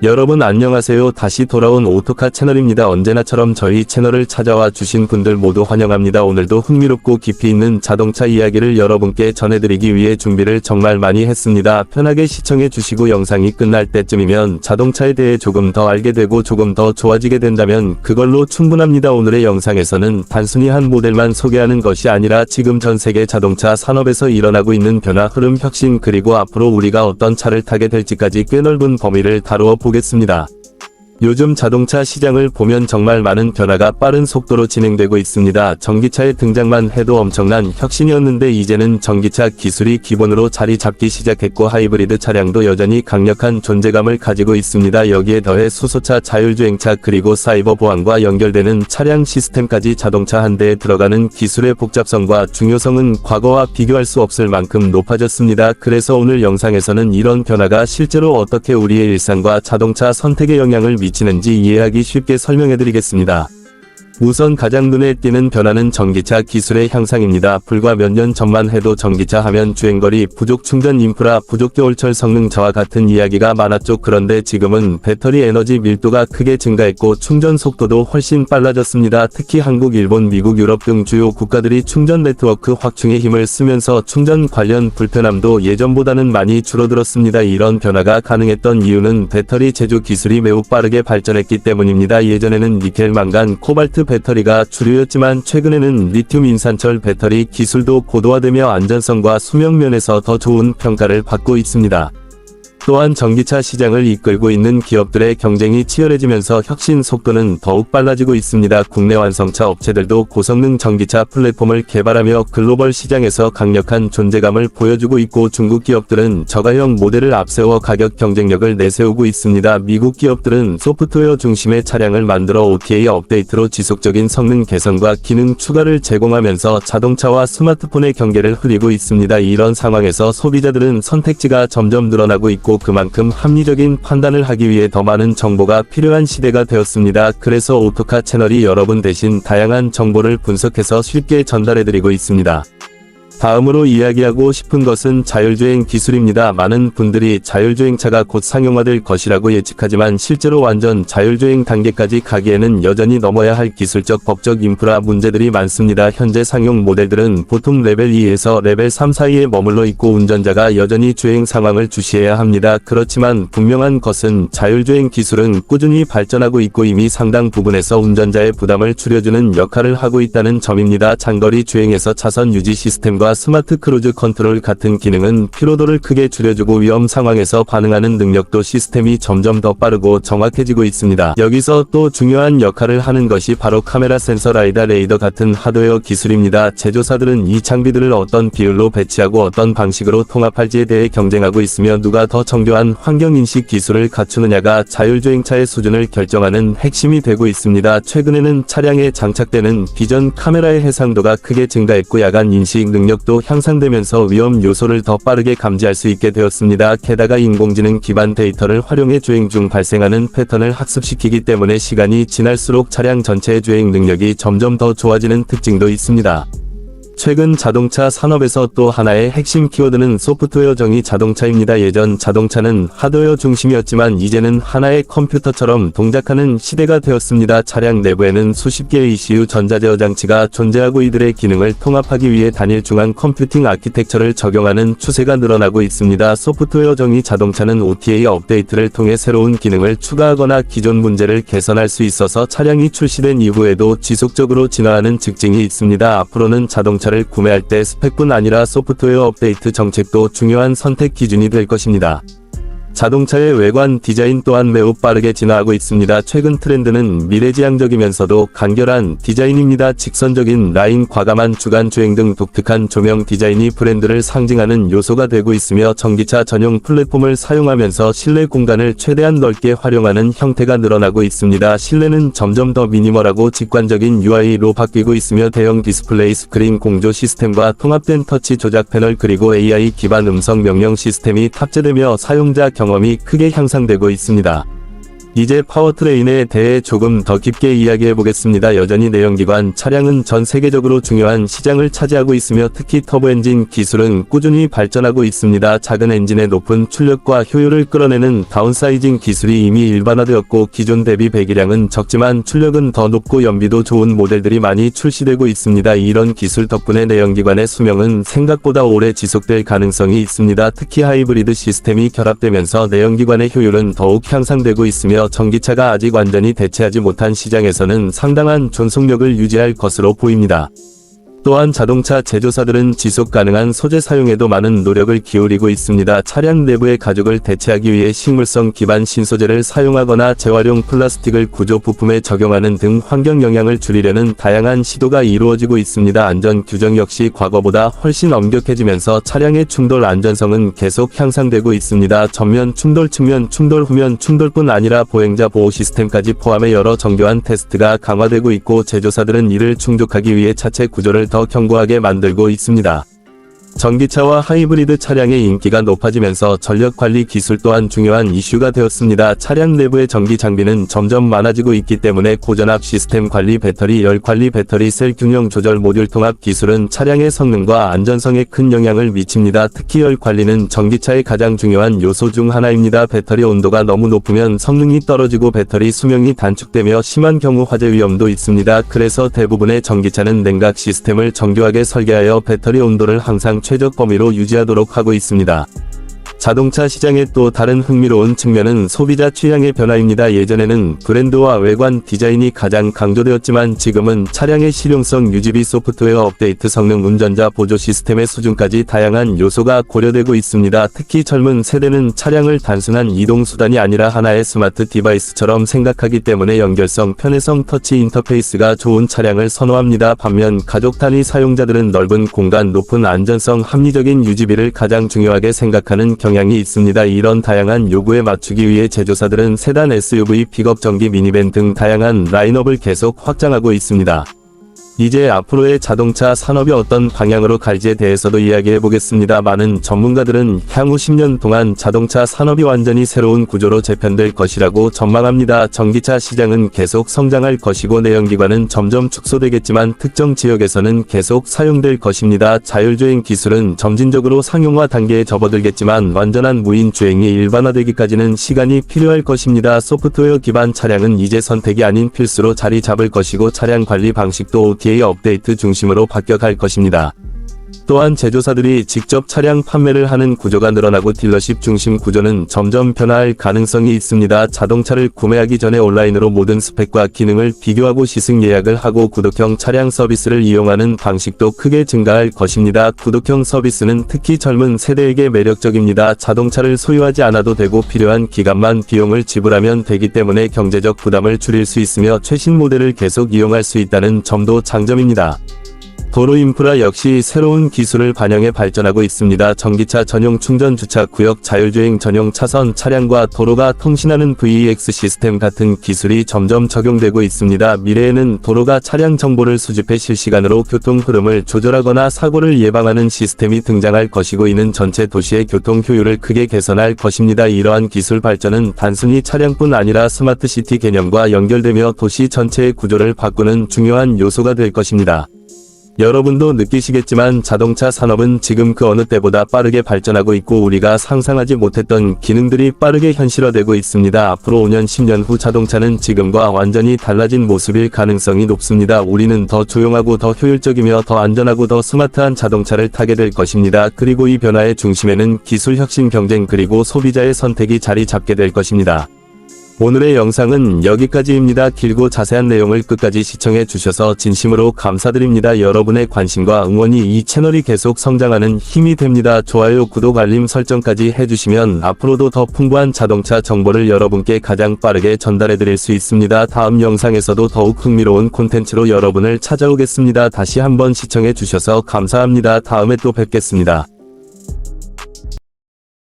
여러분 안녕하세요. 다시 돌아온 오토카 채널입니다. 언제나처럼 저희 채널을 찾아와 주신 분들 모두 환영합니다. 오늘도 흥미롭고 깊이 있는 자동차 이야기를 여러분께 전해드리기 위해 준비를 정말 많이 했습니다. 편하게 시청해 주시고 영상이 끝날 때쯤이면 자동차에 대해 조금 더 알게 되고 조금 더 좋아지게 된다면 그걸로 충분합니다. 오늘의 영상에서는 단순히 한 모델만 소개하는 것이 아니라 지금 전 세계 자동차 산업에서 일어나고 있는 변화, 흐름, 혁신, 그리고 앞으로 우리가 어떤 차를 타게 될지까지 꽤 넓은 범위를 다루어 보겠습니다. 요즘 자동차 시장을 보면 정말 많은 변화가 빠른 속도로 진행되고 있습니다. 전기차의 등장만 해도 엄청난 혁신이었는데 이제는 전기차 기술이 기본으로 자리 잡기 시작했고 하이브리드 차량도 여전히 강력한 존재감을 가지고 있습니다. 여기에 더해 수소차, 자율주행차, 그리고 사이버 보안과 연결되는 차량 시스템까지 자동차 한 대에 들어가는 기술의 복잡성과 중요성은 과거와 비교할 수 없을 만큼 높아졌습니다. 그래서 오늘 영상에서는 이런 변화가 실제로 어떻게 우리의 일상과 자동차 선택에 영향을 미치는지 이해하기 쉽게 설명해드리겠습니다. 우선 가장 눈에 띄는 변화는 전기차 기술의 향상입니다. 불과 몇 년 전만 해도 전기차 하면 주행거리 부족, 충전 인프라 부족, 겨울철 성능 저하 같은 이야기가 많았죠. 그런데 지금은 배터리 에너지 밀도가 크게 증가했고 충전 속도도 훨씬 빨라졌습니다. 특히 한국, 일본, 미국, 유럽 등 주요 국가들이 충전 네트워크 확충에 힘을 쓰면서 충전 관련 불편함도 예전보다는 많이 줄어들었습니다. 이런 변화가 가능했던 이유는 배터리 제조 기술이 매우 빠르게 발전했기 때문입니다. 예전에는 니켈, 망간, 코발트 배터리가 주류였지만 최근에는 리튬 인산철 배터리 기술도 고도화되며 안전성과 수명 면에서 더 좋은 평가를 받고 있습니다. 또한 전기차 시장을 이끌고 있는 기업들의 경쟁이 치열해지면서 혁신 속도는 더욱 빨라지고 있습니다. 국내 완성차 업체들도 고성능 전기차 플랫폼을 개발하며 글로벌 시장에서 강력한 존재감을 보여주고 있고 중국 기업들은 저가형 모델을 앞세워 가격 경쟁력을 내세우고 있습니다. 미국 기업들은 소프트웨어 중심의 차량을 만들어 OTA 업데이트로 지속적인 성능 개선과 기능 추가를 제공하면서 자동차와 스마트폰의 경계를 흐리고 있습니다. 이런 상황에서 소비자들은 선택지가 점점 늘어나고 있고 그만큼 합리적인 판단을 하기 위해 더 많은 정보가 필요한 시대가 되었습니다. 그래서 오토카 채널이 여러분 대신 다양한 정보를 분석해서 쉽게 전달해드리고 있습니다. 다음으로 이야기하고 싶은 것은 자율주행 기술입니다. 많은 분들이 자율주행차가 곧 상용화될 것이라고 예측하지만 실제로 완전 자율주행 단계까지 가기에는 여전히 넘어야 할 기술적, 법적, 인프라 문제들이 많습니다. 현재 상용 모델들은 보통 레벨 2에서 레벨 3 사이에 머물러 있고 운전자가 여전히 주행 상황을 주시해야 합니다. 그렇지만 분명한 것은 자율주행 기술은 꾸준히 발전하고 있고 이미 상당 부분에서 운전자의 부담을 줄여주는 역할을 하고 있다는 점입니다. 장거리 주행에서 차선 유지 시스템과 스마트 크루즈 컨트롤 같은 기능은 피로도를 크게 줄여주고 위험 상황에서 반응하는 능력도 시스템이 점점 더 빠르고 정확해지고 있습니다. 여기서 또 중요한 역할을 하는 것이 바로 카메라, 센서, 라이다, 레이더 같은 하드웨어 기술입니다. 제조사들은 이 장비들을 어떤 비율로 배치하고 어떤 방식으로 통합할지에 대해 경쟁하고 있으며 누가 더 정교한 환경인식 기술을 갖추느냐가 자율주행차의 수준을 결정하는 핵심이 되고 있습니다. 최근에는 차량에 장착되는 비전 카메라의 해상도가 크게 증가했고 야간 인식 능력 도 향상되면서 위험 요소를 더 빠르게 감지할 수 있게 되었습니다. 게다가 인공지능 기반 데이터를 활용해 주행 중 발생하는 패턴을 학습시키기 때문에 시간이 지날수록 차량 전체의 주행 능력이 점점 더 좋아지는 특징도 있습니다. 최근 자동차 산업에서 또 하나의 핵심 키워드는 소프트웨어 정의 자동차입니다. 예전 자동차는 하드웨어 중심이었지만 이제는 하나의 컴퓨터처럼 동작하는 시대가 되었습니다. 차량 내부에는 수십 개의 ECU 전자제어 장치가 존재하고 이들의 기능을 통합하기 위해 단일 중앙 컴퓨팅 아키텍처를 적용하는 추세가 늘어나고 있습니다. 소프트웨어 정의 자동차는 OTA 업데이트를 통해 새로운 기능을 추가하거나 기존 문제를 개선할 수 있어서 차량이 출시된 이후에도 지속적으로 진화하는 특징이 있습니다. 앞으로는 자동차를 구매할 때 스펙뿐 아니라 소프트웨어 업데이트 정책도 중요한 선택 기준이 될 것입니다. 자동차의 외관 디자인 또한 매우 빠르게 진화하고 있습니다. 최근 트렌드는 미래지향적이면서도 간결한 디자인입니다. 직선적인 라인, 과감한 주간 주행 등 독특한 조명 디자인이 브랜드를 상징하는 요소가 되고 있으며 전기차 전용 플랫폼을 사용하면서 실내 공간을 최대한 넓게 활용하는 형태가 늘어나고 있습니다. 실내는 점점 더 미니멀하고 직관적인 UI로 바뀌고 있으며 대형 디스플레이, 스크린 공조 시스템과 통합된 터치 조작 패널 그리고 AI 기반 음성 명령 시스템이 탑재되며 사용자 경험이 크게 향상되고 있습니다. 이제 파워트레인에 대해 조금 더 깊게 이야기해 보겠습니다. 여전히 내연기관 차량은 전 세계적으로 중요한 시장을 차지하고 있으며 특히 터보엔진 기술은 꾸준히 발전하고 있습니다. 작은 엔진의 높은 출력과 효율을 끌어내는 다운사이징 기술이 이미 일반화되었고 기존 대비 배기량은 적지만 출력은 더 높고 연비도 좋은 모델들이 많이 출시되고 있습니다. 이런 기술 덕분에 내연기관의 수명은 생각보다 오래 지속될 가능성이 있습니다. 특히 하이브리드 시스템이 결합되면서 내연기관의 효율은 더욱 향상되고 있으며 전기차가 아직 완전히 대체하지 못한 시장에서는 상당한 존속력을 유지할 것으로 보입니다. 또한 자동차 제조사들은 지속 가능한 소재 사용에도 많은 노력을 기울이고 있습니다. 차량 내부의 가죽을 대체하기 위해 식물성 기반 신소재를 사용하거나 재활용 플라스틱을 구조 부품에 적용하는 등 환경 영향을 줄이려는 다양한 시도가 이루어지고 있습니다. 안전 규정 역시 과거보다 훨씬 엄격해지면서 차량의 충돌 안전성은 계속 향상되고 있습니다. 전면 충돌, 측면 충돌, 후면 충돌뿐 아니라 보행자 보호 시스템까지 포함해 여러 정교한 테스트가 강화되고 있고 제조사들은 이를 충족하기 위해 차체 구조를 더 견고하게 만들고 있습니다. 전기차와 하이브리드 차량의 인기가 높아지면서 전력관리 기술 또한 중요한 이슈가 되었습니다. 차량 내부의 전기 장비는 점점 많아지고 있기 때문에 고전압 시스템 관리, 배터리 열 관리, 배터리 셀 균형 조절 모듈 통합 기술은 차량의 성능과 안전성에 큰 영향을 미칩니다. 특히 열 관리는 전기차의 가장 중요한 요소 중 하나입니다. 배터리 온도가 너무 높으면 성능이 떨어지고 배터리 수명이 단축되며 심한 경우 화재 위험도 있습니다. 그래서 대부분의 전기차는 냉각 시스템을 정교하게 설계하여 배터리 온도를 항상 최적 범위로 유지하도록 하고 있습니다. 자동차 시장의 또 다른 흥미로운 측면은 소비자 취향의 변화입니다. 예전에는 브랜드와 외관 디자인이 가장 강조되었지만 지금은 차량의 실용성, 유지비, 소프트웨어 업데이트, 성능, 운전자 보조 시스템의 수준까지 다양한 요소가 고려되고 있습니다. 특히 젊은 세대는 차량을 단순한 이동수단이 아니라 하나의 스마트 디바이스처럼 생각하기 때문에 연결성, 편의성, 터치 인터페이스가 좋은 차량을 선호합니다. 반면 가족 단위 사용자들은 넓은 공간, 높은 안전성, 합리적인 유지비를 가장 중요하게 생각하는 경향이 있습니다. 이런 다양한 요구에 맞추기 위해 제조사들은 세단, SUV, 픽업, 전기 미니밴 등 다양한 라인업을 계속 확장하고 있습니다. 이제 앞으로의 자동차 산업이 어떤 방향으로 갈지에 대해서도 이야기해 보겠습니다. 많은 전문가들은 향후 10년 동안 자동차 산업이 완전히 새로운 구조로 재편될 것이라고 전망합니다. 전기차 시장은 계속 성장할 것이고 내연기관은 점점 축소되겠지만 특정 지역에서는 계속 사용될 것입니다. 자율주행 기술은 점진적으로 상용화 단계에 접어들겠지만 완전한 무인 주행이 일반화되기까지는 시간이 필요할 것입니다. 소프트웨어 기반 차량은 이제 선택이 아닌 필수로 자리 잡을 것이고 차량 관리 방식도 OTA 업데이트 중심으로 바뀌어갈 것입니다. 또한 제조사들이 직접 차량 판매를 하는 구조가 늘어나고 딜러십 중심 구조는 점점 변화할 가능성이 있습니다. 자동차를 구매하기 전에 온라인으로 모든 스펙과 기능을 비교하고 시승 예약을 하고 구독형 차량 서비스를 이용하는 방식도 크게 증가할 것입니다. 구독형 서비스는 특히 젊은 세대에게 매력적입니다. 자동차를 소유하지 않아도 되고 필요한 기간만 비용을 지불하면 되기 때문에 경제적 부담을 줄일 수 있으며 최신 모델을 계속 이용할 수 있다는 점도 장점입니다. 도로 인프라 역시 새로운 기술을 반영해 발전하고 있습니다. 전기차 전용 충전 주차 구역, 자율주행 전용 차선, 차량과 도로가 통신하는 VX 시스템 같은 기술이 점점 적용되고 있습니다. 미래에는 도로가 차량 정보를 수집해 실시간으로 교통 흐름을 조절하거나 사고를 예방하는 시스템이 등장할 것이고 이는 전체 도시의 교통 효율을 크게 개선할 것입니다. 이러한 기술 발전은 단순히 차량뿐 아니라 스마트시티 개념과 연결되며 도시 전체의 구조를 바꾸는 중요한 요소가 될 것입니다. 여러분도 느끼시겠지만 자동차 산업은 지금 그 어느 때보다 빠르게 발전하고 있고 우리가 상상하지 못했던 기능들이 빠르게 현실화되고 있습니다. 앞으로 5년, 10년 후 자동차는 지금과 완전히 달라진 모습일 가능성이 높습니다. 우리는 더 조용하고 더 효율적이며 더 안전하고 더 스마트한 자동차를 타게 될 것입니다. 그리고 이 변화의 중심에는 기술 혁신, 경쟁 그리고 소비자의 선택이 자리 잡게 될 것입니다. 오늘의 영상은 여기까지입니다. 길고 자세한 내용을 끝까지 시청해 주셔서 진심으로 감사드립니다. 여러분의 관심과 응원이 이 채널이 계속 성장하는 힘이 됩니다. 좋아요, 구독, 알림 설정까지 해주시면 앞으로도 더 풍부한 자동차 정보를 여러분께 가장 빠르게 전달해 드릴 수 있습니다. 다음 영상에서도 더욱 흥미로운 콘텐츠로 여러분을 찾아오겠습니다. 다시 한번 시청해 주셔서 감사합니다. 다음에 또 뵙겠습니다.